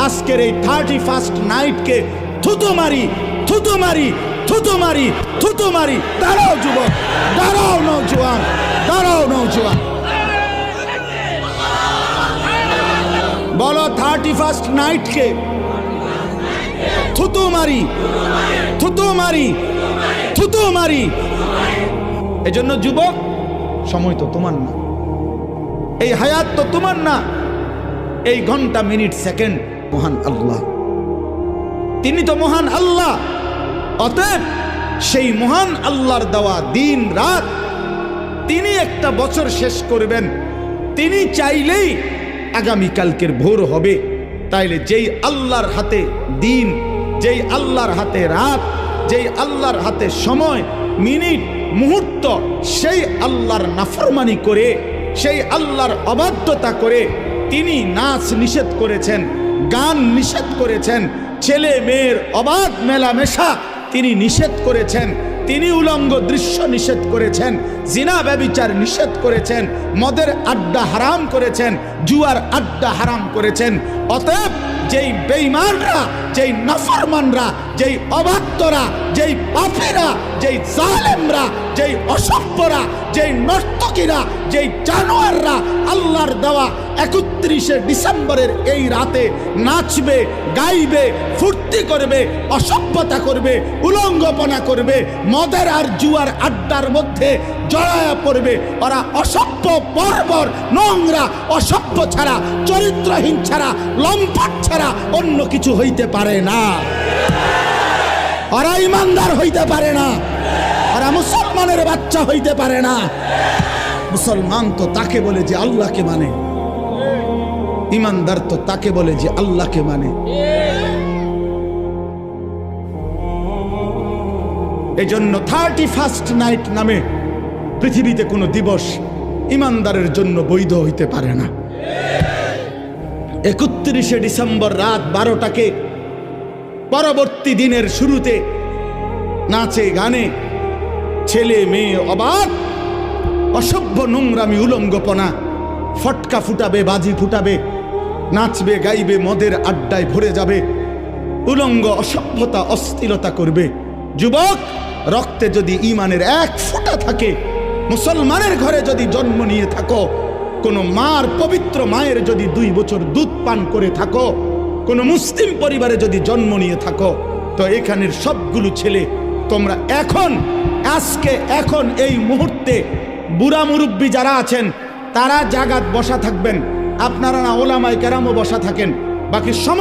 আজকের এই 31st নাইটকে থুতু মারি থুতু মারি থুতু মারি থুতু মারি। দাঁড়াও যুবক, দাঁড়াও নওজোয়ান, দাঁড়াও নওজোয়ান, বলো 31st নাইটকে থুতু মারি থুতু মারি থুতু মারি। এজন্য যুবক, সময় তো তোমার না, এই হায়াত তো তোমার না, এই ঘন্টা মিনিট সেকেন্ড মহান আল্লাহ, তিনি তো মহান আল্লাহ। অতএব সেই মহান আল্লাহর দেওয়া দিন রাত, তিনি একটা বছর শেষ করবেন, তিনি চাইলেই আগামীকালকের ভোর হবে। তাইলে যেই আল্লাহর হাতে দিন, যেই আল্লাহর হাতে রাত, যেই আল্লাহর হাতে সময়, মিনিট, মুহূর্ত, সেই আল্লাহর নাফরমানি করে, সেই আল্লাহর অবাধ্যতা করে তিনি নাচ নিষেধ করেছেন, গান নিষেধ করেছেন, ছেলে মেয়ের অবাধ মেলামেশা তিনি নিষেধ করেছেন, তিনি উলঙ্গ দৃশ্য নিষেধ করেছেন, জিনা ব্যভিচার নিষেধ করেছেন, মদের আড্ডা হারাম করেছেন, জুয়ার আড্ডা হারাম করেছেন। অতএব যেই বেঈমানরা, যেই নাফরমানরা, যেই অবাধ্যরা, যেই পাপীরা, যেই জালেমরা, যেই অসভ্যরা, যেই নর্তকীরা, যেই জানোয়াররা আল্লাহর দেওয়া 31শে ডিসেম্বরের এই রাতে নাচবে, গাইবে, ফুর্তি করবে, অসভ্যতা করবে, উলঙ্গপনা করবে, মদের আর জুয়ার আড্ডার মধ্যে জড়ায়া পড়বে, ওরা অসভ্য, বর্বর, নোংরা, অসভ্য ছাড়া, চরিত্রহীন ছাড়া, লম্পট ছাড়া অন্য কিছু হইতে পারে না। ওরা ইমানদার হইতে পারে না, ওরা মুসলমানের বাচ্চা হইতে পারে না। মুসলমান তো তাকে বলে যে আল্লাহকে মানে, ইমানদার তো তাকে বলে যে আল্লাহকে মানে। এজন্য 31st নাইট নামে পৃথিবীতে কোনো দিবস ইমানদারের জন্য বৈধ হইতে পারে না। 31শে ডিসেম্বর রাত 12টাকে পরবর্তী দিনের শুরুতে নাচে গানে ছেলে মেয়ে অবাক, অসভ্য, নোংরামি, উলঙ্গপনা, ফটকা ফুটাবে, বাজি ফুটাবে, নাচবে, গাইবে, মদের আড্ডায় ভরে যাবে, উলঙ্গ, অসভ্যতা, অস্থিরতা করবে। যুবক, রক্তে যদি ঈমানের এক ফোঁটা থাকে, মুসলমানের ঘরে যদি জন্ম নিয়ে থাকো, কোন মার, পবিত্র মায়ের যদি 2 বছর দুধ পান করে থাকো, কোন মুসলিম পরিবারে যদি জন্ম নিয়ে থাকো, তো এখানের সবগুলো ছেলে তোমরা এখন, আজকে, এখন এই মুহূর্তে বুড়া মুরব্বী যারা আছেন তারা জাগাত বসা থাকবেন, আপনারা না ওলামায়ে কেরামও বসা থাকেন, বাকি